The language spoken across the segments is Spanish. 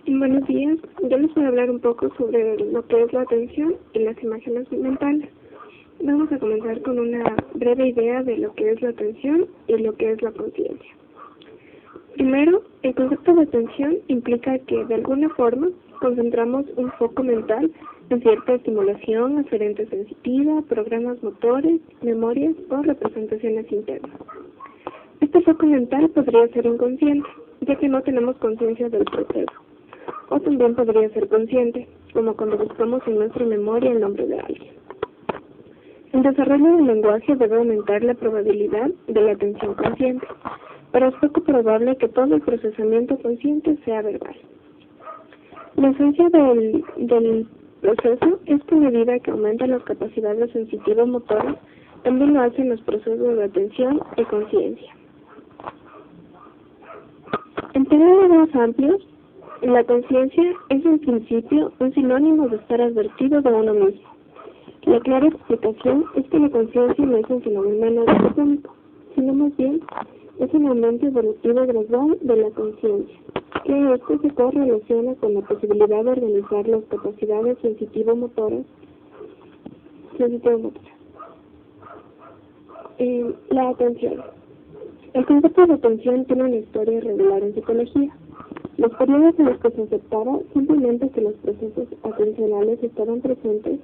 Buenos días, yo les voy a hablar un poco sobre lo que es la atención y las imágenes mentales. Vamos a comenzar con una breve idea de lo que es la atención y lo que es la conciencia. Primero, el concepto de atención implica que de alguna forma concentramos un foco mental en cierta estimulación aferente sensitiva, programas motores, memorias o representaciones internas. Este foco mental podría ser inconsciente, ya que no tenemos conciencia del proceso. O también podría ser consciente, como cuando buscamos en nuestra memoria el nombre de alguien. El desarrollo del lenguaje debe aumentar la probabilidad de la atención consciente, pero es poco probable que todo el procesamiento consciente sea verbal. La esencia del proceso es que a medida que aumentan las capacidades sensitivo-motoras, también lo hacen los procesos de atención y conciencia. En términos más amplios, la conciencia es en principio un sinónimo de estar advertido de uno mismo. La clara explicación es que la conciencia no es un fenómeno atómico, sino más bien es un aumento evolutivo gradual de la conciencia, que esto se correlaciona con la posibilidad de organizar las capacidades sensitivo-motoras. La atención. El concepto de atención tiene una historia irregular en psicología. Los periodos en los que se aceptaba simplemente que los procesos atencionales estaban presentes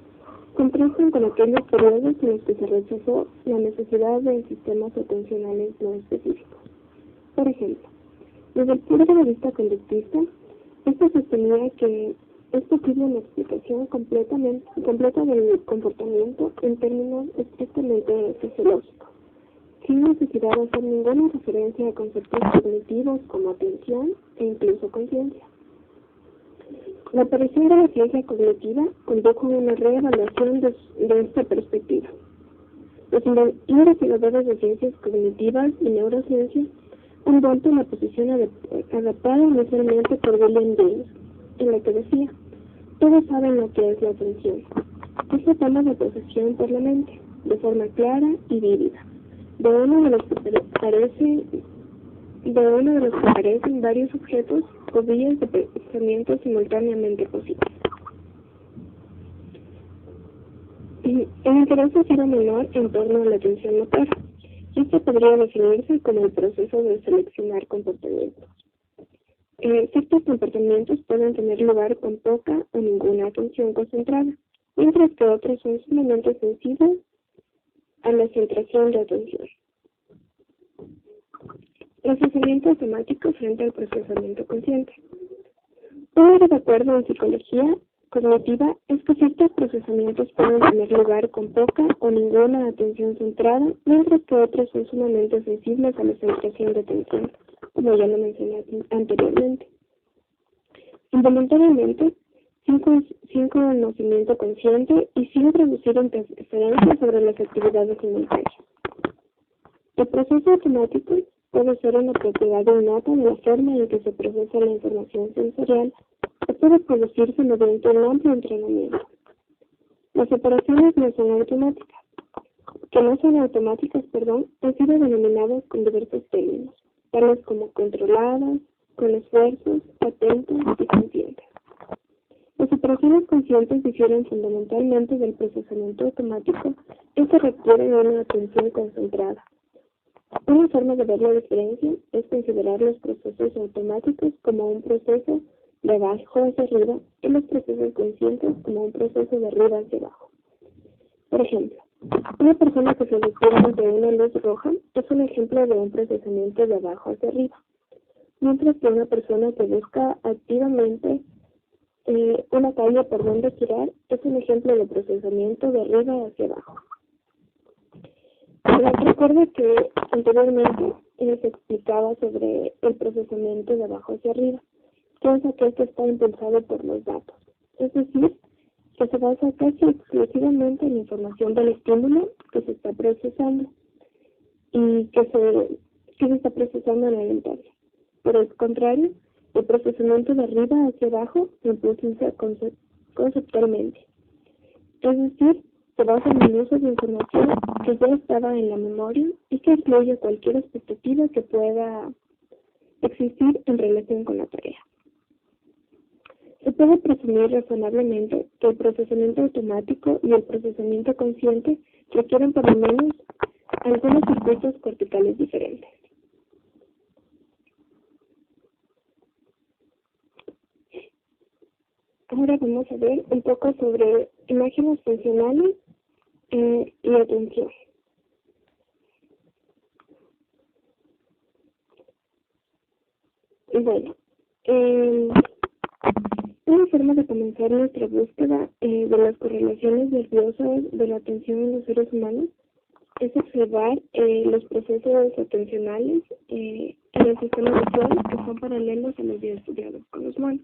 contrastan con aquellos periodos en los que se rechazó la necesidad de sistemas atencionales no específicos. Por ejemplo, desde el punto de vista conductista, esto sostenía que es posible una explicación completa del comportamiento en términos estrictamente fisiológicos, sin necesidad de hacer ninguna referencia a conceptos cognitivos como atención e incluso conciencia. La aparición de la ciencia cognitiva condujo a una reevaluación de esta perspectiva. Los investigadores de ciencias cognitivas y neurociencia han vuelto a la posición adaptada inicialmente por William James, en la que decía: todos saben lo que es la atención. Es la toma de posesión por la mente, de forma clara y vívida, de uno de los que parecen varios objetos o vías de pensamiento simultáneamente posibles. El interés ha sido menor en torno a la atención motora. Esto podría definirse como el proceso de seleccionar comportamientos. Ciertos comportamientos pueden tener lugar con poca o ninguna atención concentrada, mientras que otros son sumamente sensibles a la centración de atención. Procesamiento automático frente al procesamiento consciente. Un de acuerdo en psicología cognitiva es que ciertos procesamientos pueden tener lugar con poca o ninguna atención centrada, mientras que otros son sumamente sensibles a la centración de atención, como ya lo mencioné anteriormente. Involuntariamente, sin conocimiento consciente y sin producir interferencias sobre las actividades simultáneas. El proceso automático puede ser una propiedad innata de la forma en que se procesa la información sensorial o puede producirse mediante un amplio entrenamiento. Las operaciones no son automáticas, han sido denominadas con diversos términos, tales como controladas, con esfuerzos, atentas y conscientes. Las operaciones conscientes difieren fundamentalmente del procesamiento automático, que requiere de una atención concentrada. Una forma de ver la diferencia es considerar los procesos automáticos como un proceso de abajo hacia arriba y los procesos conscientes como un proceso de arriba hacia abajo. Por ejemplo, una persona que se detiene ante una luz roja es un ejemplo de un procesamiento de abajo hacia arriba, mientras que una persona que busca activamente una calle por donde girar es un ejemplo de procesamiento de arriba hacia abajo. Recuerda que anteriormente les explicaba sobre el procesamiento de abajo hacia arriba, que es aquel que está impulsado por los datos, es decir, que se basa casi exclusivamente en la información del estímulo que se está procesando y que se está procesando en la memoria. Por el contrario, el procesamiento de arriba hacia abajo se impulsa conceptualmente, es decir, se basa en el uso de información que ya estaba en la memoria y que incluye cualquier expectativa que pueda existir en relación con la tarea. puede presumir razonablemente que el procesamiento automático y el procesamiento consciente requieren por lo menos algunos circuitos corticales diferentes. Ahora vamos a ver un poco sobre imágenes funcionales y atención. Y bueno, una forma de comenzar nuestra búsqueda de las correlaciones nerviosas de la atención en los seres humanos es observar los procesos atencionales en el sistema visual que son paralelos a los ya estudiados con los humanos.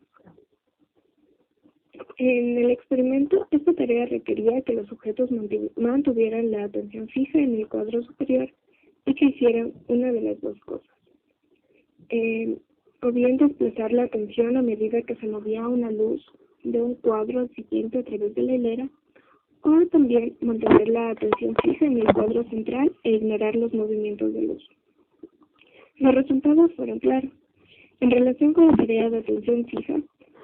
En el experimento, esta tarea requería que los sujetos mantuvieran la atención fija en el cuadro superior y que hicieran una de las dos cosas. O bien desplazar la atención a medida que se movía una luz de un cuadro al siguiente a través de la hilera, o también mantener la atención fija en el cuadro central e ignorar los movimientos de luz. Los resultados fueron claros. En relación con la tarea de atención fija,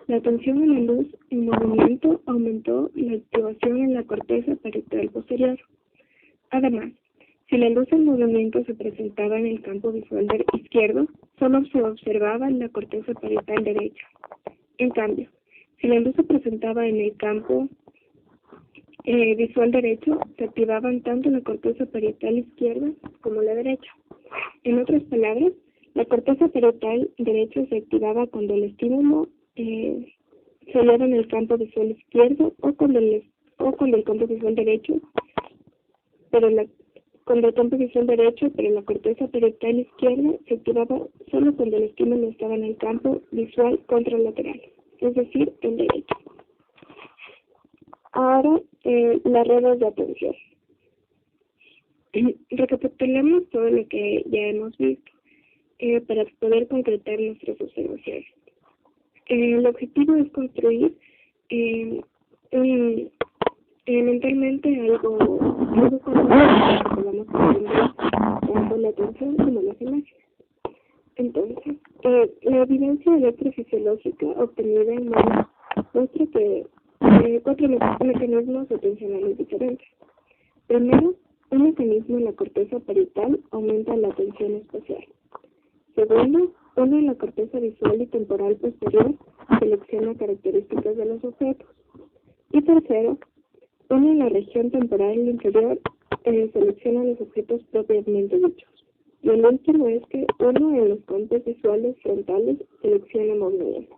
la atención a la luz en movimiento aumentó la activación en la corteza parietal posterior. Además, si la luz en movimiento se presentaba en el campo visual izquierdo, solo se observaba en la corteza parietal derecha. En cambio, si la luz se presentaba en el campo visual derecho, se activaban tanto la corteza parietal izquierda como la derecha. En otras palabras, la corteza parietal derecha se activaba cuando el estímulo se hallaba en el campo visual izquierdo o cuando el campo visual derecho, pero la corteza parietal izquierda se activaba solo cuando el estímulo estaba en el campo visual contralateral, es decir, el derecho. Ahora, las redes de atención. Recapitulemos todo lo que ya hemos visto para poder concretar nuestras observaciones. El objetivo es construir mentalmente algo que podamos comprender tanto la atención como las imágenes. Entonces, la evidencia electrofisiológica obtenida en monos muestra que cuatro mecanismos atencionales diferentes. Primero, un mecanismo en la corteza parietal aumenta la atención espacial. Segundo, uno en la corteza visual y temporal posterior selecciona características de los objetos. Y tercero, uno en la región temporal inferior selecciona los objetos propiamente dichos. Y el último es que uno en los campos visuales frontales selecciona movimientos.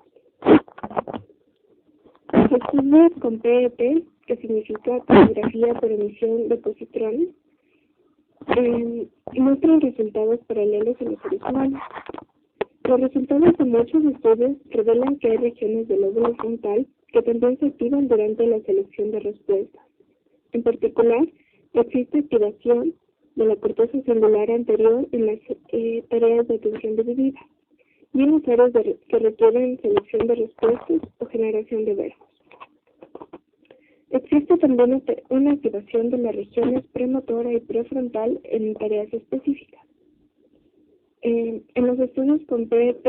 Estudios con PET, que significa tomografía por emisión de positrones, muestran resultados paralelos en los seres humanos. Los resultados de muchos estudios revelan que hay regiones del lóbulo frontal que también se activan durante la selección de respuestas. En particular, existe activación de la corteza celular anterior en las tareas de atención dividida y en las áreas que requieren selección de respuestas o generación de verbos. Existe también una activación de las regiones premotora y prefrontal en tareas específicas. En los estudios con PET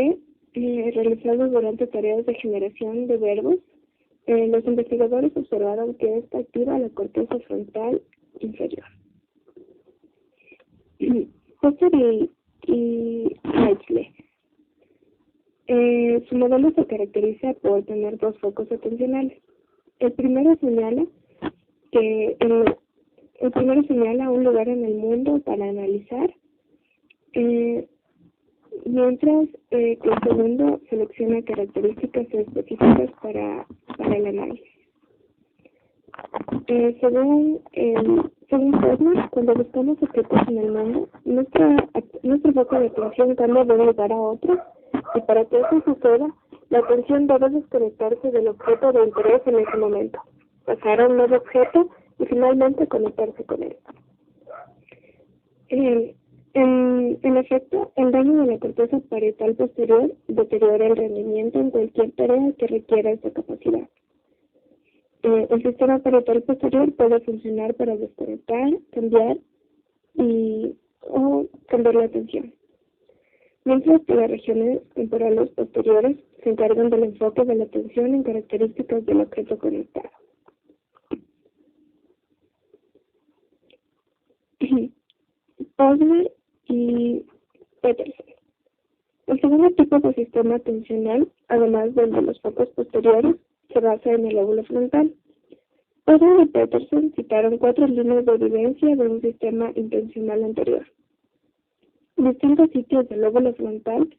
realizados durante tareas de generación de verbos, los investigadores observaron que esta activa la corteza frontal inferior. Foster y Eichler. Su modelo se caracteriza por tener dos focos atencionales. El primero señala un lugar en el mundo para analizar, mientras que el segundo selecciona características específicas para el análisis. Según Foster, cuando buscamos objetos en el mundo, nuestro foco de atención cambia de un lugar a otro, y para que eso suceda, la atención debe desconectarse del objeto de interés en ese momento, pasar a un nuevo objeto y finalmente conectarse con él. En efecto, el daño de la corteza parietal posterior deteriora el rendimiento en cualquier tarea que requiera esta capacidad. El sistema parietal posterior puede funcionar para desconectar, cambiar o cambiar la atención, mientras que las regiones temporales posteriores se encargan del enfoque de la atención en características del objeto conectado. Posner y Peterson. El segundo tipo de sistema atencional, además del de los focos posteriores, se basa en el lóbulo frontal. Posner y Peterson citaron 4 líneas de evidencia de un sistema intencional anterior. Distintos sitios del lóbulo frontal,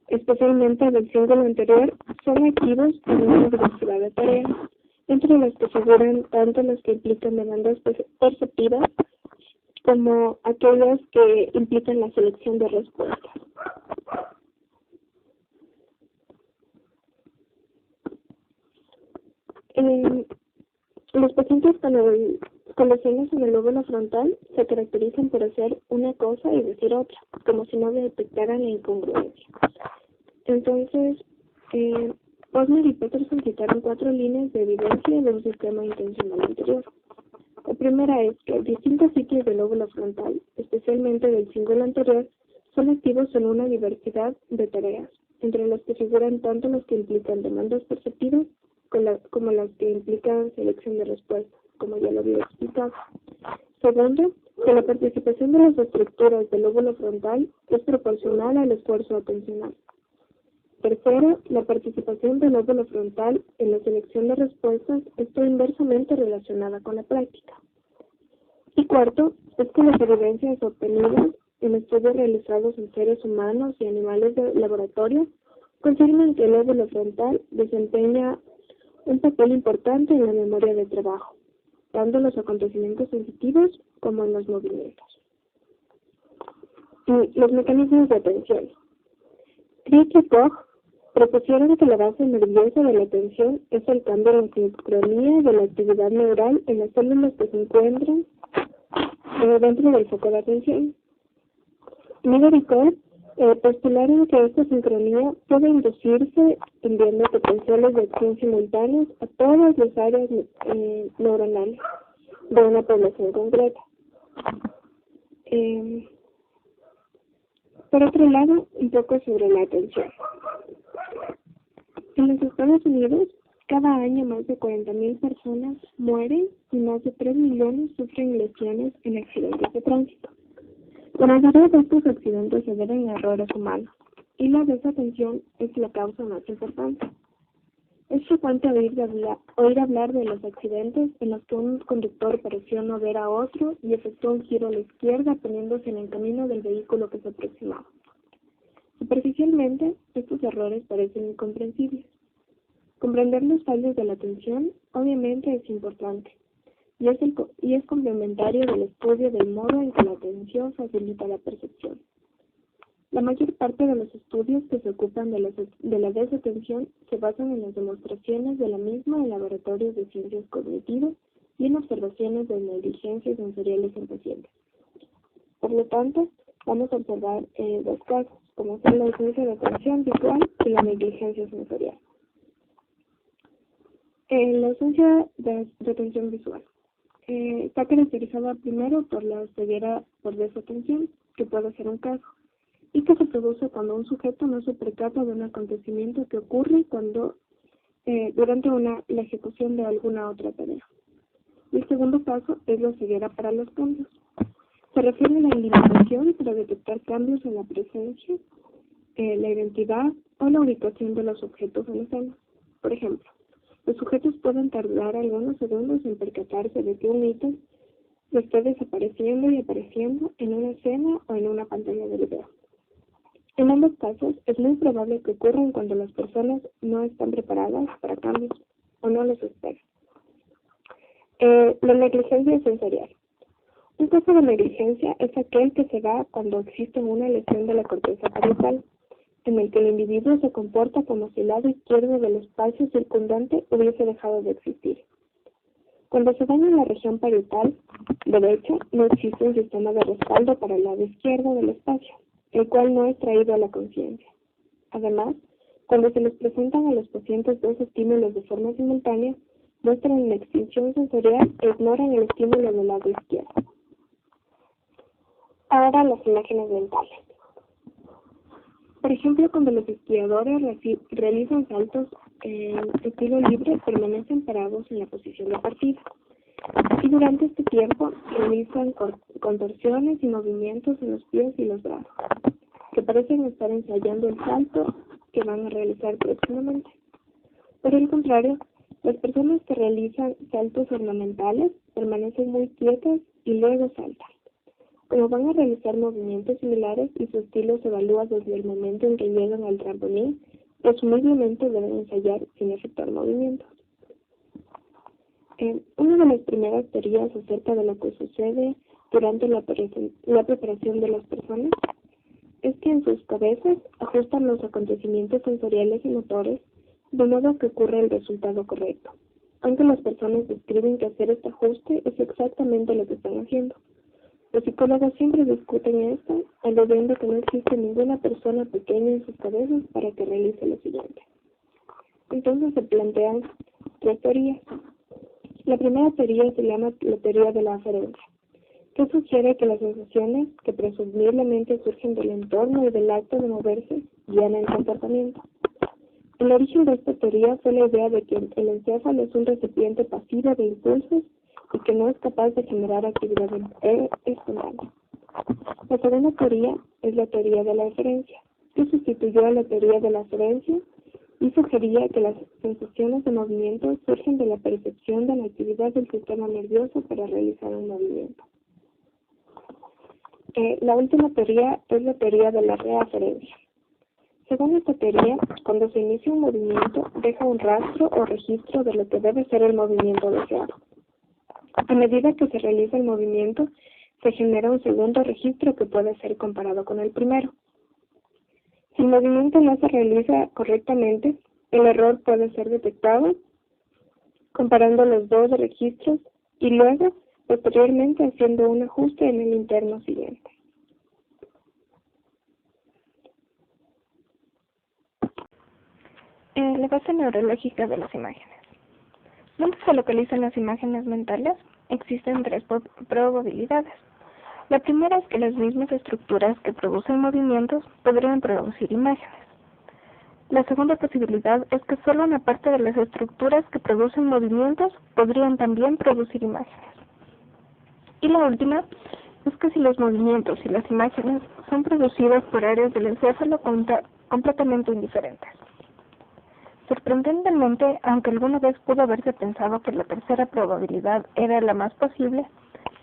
especialmente del cíngulo anterior, son activos en una diversidad de tareas, entre las que figuran tanto las que implican demandas perceptivas como aquellas que implican la selección de respuestas. Los pacientes con lesiones en el lóbulo frontal se caracterizan por hacer una cosa y decir otra, como si no detectaran la incongruencia. Entonces, Posner y Peterson citaron 4 líneas de evidencia de un sistema intencional anterior. La primera es que distintos sitios del lóbulo frontal, especialmente del cíngulo anterior, son activos en una diversidad de tareas, entre las que figuran tanto las que implican demandas perceptivas como las que implican selección de respuestas, como ya lo había explicado. Segundo, que la participación de las estructuras del lóbulo frontal es proporcional al esfuerzo atencional. Tercero, la participación del lóbulo frontal en la selección de respuestas está inversamente relacionada con la práctica. Y cuarto, es que las evidencias obtenidas en estudios realizados en seres humanos y animales de laboratorio confirman que el lóbulo frontal desempeña un papel importante en la memoria de trabajo, tanto en los acontecimientos sensitivos como en los movimientos. Y los mecanismos de atención. Crick y Koch propusieron que la base nerviosa de la atención es el cambio en la sincronía de la actividad neural en las células que se encuentran dentro del foco de atención. Miller y Koch postularon que esta sincronía puede inducirse enviando potenciales de acción simultáneos a todas las áreas neuronales de una población concreta. Por otro lado, un poco sobre la atención. En los Estados Unidos, cada año más de 40,000 personas mueren y más de 3 millones sufren lesiones en accidentes de tránsito. La mayoría de estos accidentes se deben a errores humanos, y la desatención es la causa más importante. Es frecuente oír hablar de los accidentes en los que un conductor pareció no ver a otro y efectuó un giro a la izquierda poniéndose en el camino del vehículo que se aproximaba. Superficialmente, estos errores parecen incomprensibles. Comprender los fallos de la atención obviamente es importante, y es complementario del estudio del modo en que la atención facilita la percepción. La mayor parte de los estudios que se ocupan de la desatención se basan en las demostraciones de la misma en laboratorios de ciencias cognitivas y en observaciones de negligencias sensoriales en pacientes. Por lo tanto, vamos a observar 2 casos, como son la ausencia de atención visual y la negligencia sensorial. La ausencia de atención visual está caracterizada primero por la ceguera por desatención, que puede ser un caso, y que se produce cuando un sujeto no se percata de un acontecimiento que ocurre durante la ejecución de alguna otra tarea. Y el segundo caso es la ceguera para los cambios. Se refiere a la limitación para detectar cambios en la presencia, la identidad o la ubicación de los objetos en la escena. Por ejemplo, los sujetos pueden tardar algunos segundos en percatarse de que un ítem está desapareciendo y apareciendo en una escena o en una pantalla de video. En ambos casos, es muy probable que ocurran cuando las personas no están preparadas para cambios o no los esperan. La negligencia sensorial. Un caso de negligencia es aquel que se da cuando existe una lesión de la corteza parietal, en el que el individuo se comporta como si el lado izquierdo del espacio circundante hubiese dejado de existir. Cuando se daña la región parietal derecha, no existe un sistema de respaldo para el lado izquierdo del espacio, el cual no es traído a la conciencia. Además, cuando se les presentan a los pacientes 2 estímulos de forma simultánea, muestran una extinción sensorial e ignoran el estímulo del lado izquierdo. Ahora las imágenes mentales. Por ejemplo, cuando los esquiadores realizan saltos en estilo libre, permanecen parados en la posición de partida. Y durante este tiempo realizan contorsiones y movimientos en los pies y los brazos, que parecen estar ensayando el salto que van a realizar próximamente. Por el contrario, las personas que realizan saltos ornamentales permanecen muy quietas y luego saltan. Como van a realizar movimientos similares y su estilo se evalúa desde el momento en que llegan al trampolín, presumiblemente deben ensayar sin efectuar movimientos. Una de las primeras teorías acerca de lo que sucede durante la preparación de las personas es que en sus cabezas ajustan los acontecimientos sensoriales y motores de modo que ocurra el resultado correcto. Aunque las personas describen que hacer este ajuste es exactamente lo que están haciendo. Los psicólogos siempre discuten esto, aludiendo que no existe ninguna persona pequeña en sus cabezas para que realice lo siguiente. Entonces se plantean tres teorías. La primera teoría se llama la teoría de la aferencia, que sugiere que las sensaciones que presumiblemente surgen del entorno y del acto de moverse guían el comportamiento. El origen de esta teoría fue la idea de que el encéfalo es un recipiente pasivo de impulsos y que no es capaz de generar actividad espontánea. La segunda teoría es la teoría de la eferencia, que sustituyó a la teoría de la aferencia y sugería que las sensaciones de movimiento surgen de la percepción de la actividad del sistema nervioso para realizar un movimiento. La última teoría es la teoría de la reaferencia. Según esta teoría, cuando se inicia un movimiento, deja un rastro o registro de lo que debe ser el movimiento deseado. A medida que se realiza el movimiento, se genera un segundo registro que puede ser comparado con el primero. Si el movimiento no se realiza correctamente, el error puede ser detectado comparando los dos registros y luego, posteriormente, haciendo un ajuste en el interno siguiente. La base neurológica de las imágenes. ¿Dónde se localizan las imágenes mentales? Existen tres probabilidades. La primera es que las mismas estructuras que producen movimientos podrían producir imágenes. La segunda posibilidad es que solo una parte de las estructuras que producen movimientos podrían también producir imágenes. Y la última es que si los movimientos y las imágenes son producidos por áreas del encéfalo completamente indiferentes. Sorprendentemente, aunque alguna vez pudo haberse pensado que la tercera probabilidad era la más posible,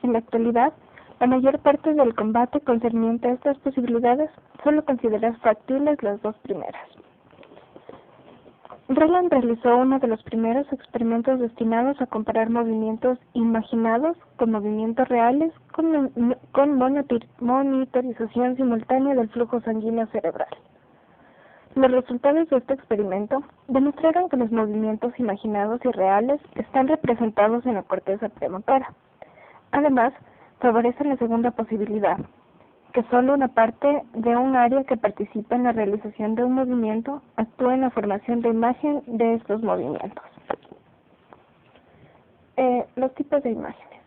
en la actualidad, la mayor parte del combate concerniente a estas posibilidades solo considera factibles las dos primeras. Rowland realizó uno de los primeros experimentos destinados a comparar movimientos imaginados con movimientos reales con monitorización simultánea del flujo sanguíneo cerebral. Los resultados de este experimento demostraron que los movimientos imaginados y reales están representados en la corteza premotora. Además, favorecen la segunda posibilidad, que solo una parte de un área que participa en la realización de un movimiento actúa en la formación de imagen de estos movimientos. Los tipos de imágenes.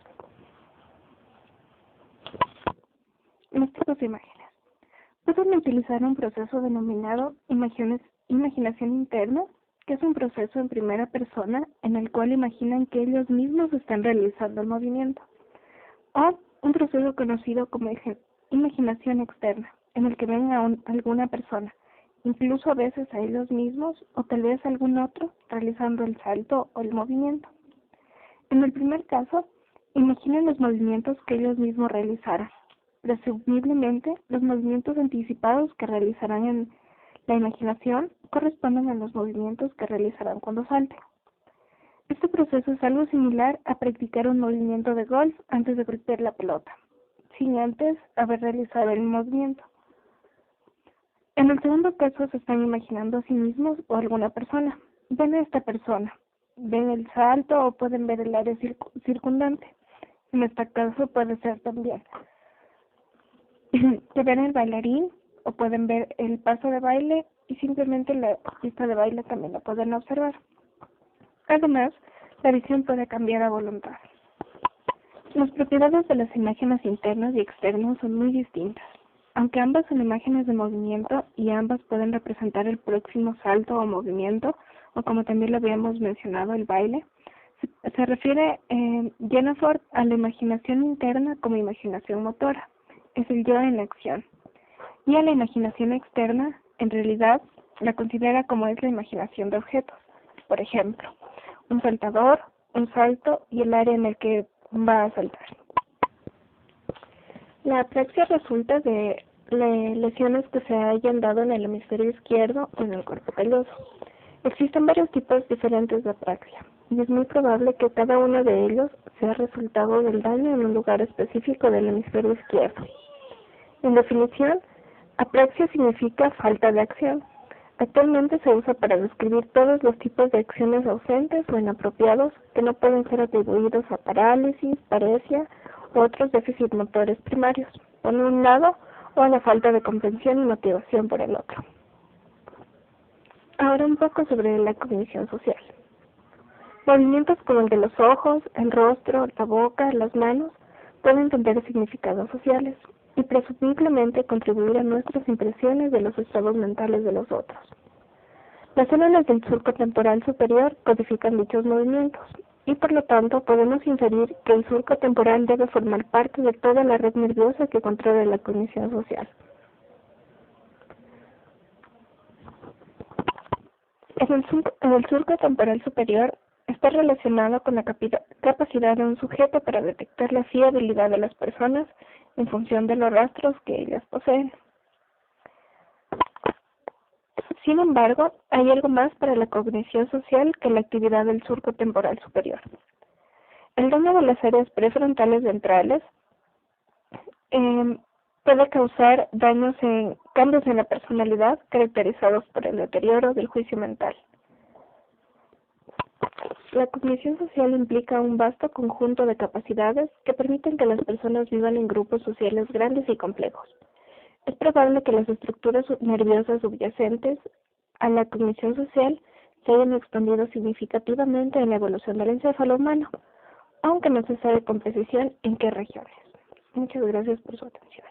Los tipos de imágenes. Pueden utilizar un proceso denominado imaginación interna, que es un proceso en primera persona en el cual imaginan que ellos mismos están realizando el movimiento, o un proceso conocido como imaginación externa, en el que ven a alguna persona, incluso a veces a ellos mismos o tal vez a algún otro, realizando el salto o el movimiento. En el primer caso, imaginan los movimientos que ellos mismos realizaran. Presumiblemente, los movimientos anticipados que realizarán en la imaginación corresponden a los movimientos que realizarán cuando salten. Este proceso es algo similar a practicar un movimiento de golf antes de golpear la pelota, sin antes haber realizado el movimiento. En el segundo caso, se están imaginando a sí mismos o a alguna persona. Ven a esta persona, ven el salto o pueden ver el área circundante. En este caso puede ser también que ven el bailarín o pueden ver el paso de baile y simplemente la pista de baile también la pueden observar. Además, la visión puede cambiar a voluntad. Las propiedades de las imágenes internas y externas son muy distintas. Aunque ambas son imágenes de movimiento y ambas pueden representar el próximo salto o movimiento, o como también lo habíamos mencionado, el baile, se refiere Jennifer a la imaginación interna como imaginación motora, es el yo en acción, y a la imaginación externa, en realidad, la considera como es la imaginación de objetos, por ejemplo, un saltador, un salto y el área en el que va a saltar. La apraxia resulta de lesiones que se hayan dado en el hemisferio izquierdo o en el cuerpo calloso. Existen varios tipos diferentes de apraxia, y es muy probable que cada uno de ellos sea resultado del daño en un lugar específico del hemisferio izquierdo. En definición, apraxia significa falta de acción. Actualmente se usa para describir todos los tipos de acciones ausentes o inapropiados que no pueden ser atribuidos a parálisis, paresia u otros déficits motores primarios, por un lado, o a la falta de comprensión y motivación por el otro. Ahora un poco sobre la cognición social. Movimientos como el de los ojos, el rostro, la boca, las manos, pueden tener significados sociales y presumiblemente contribuir a nuestras impresiones de los estados mentales de los otros. Las células del surco temporal superior codifican dichos movimientos y por lo tanto podemos inferir que el surco temporal debe formar parte de toda la red nerviosa que controla la cognición social. El surco temporal superior está relacionado con la capacidad de un sujeto para detectar la fiabilidad de las personas en función de los rastros que ellas poseen. Sin embargo, hay algo más para la cognición social que la actividad del surco temporal superior. El daño de las áreas prefrontales ventrales puede causar cambios en la personalidad caracterizados por el deterioro del juicio mental. La cognición social implica un vasto conjunto de capacidades que permiten que las personas vivan en grupos sociales grandes y complejos. Es probable que las estructuras nerviosas subyacentes a la cognición social se hayan expandido significativamente en la evolución del encéfalo humano, aunque no se sabe con precisión en qué regiones. Muchas gracias por su atención.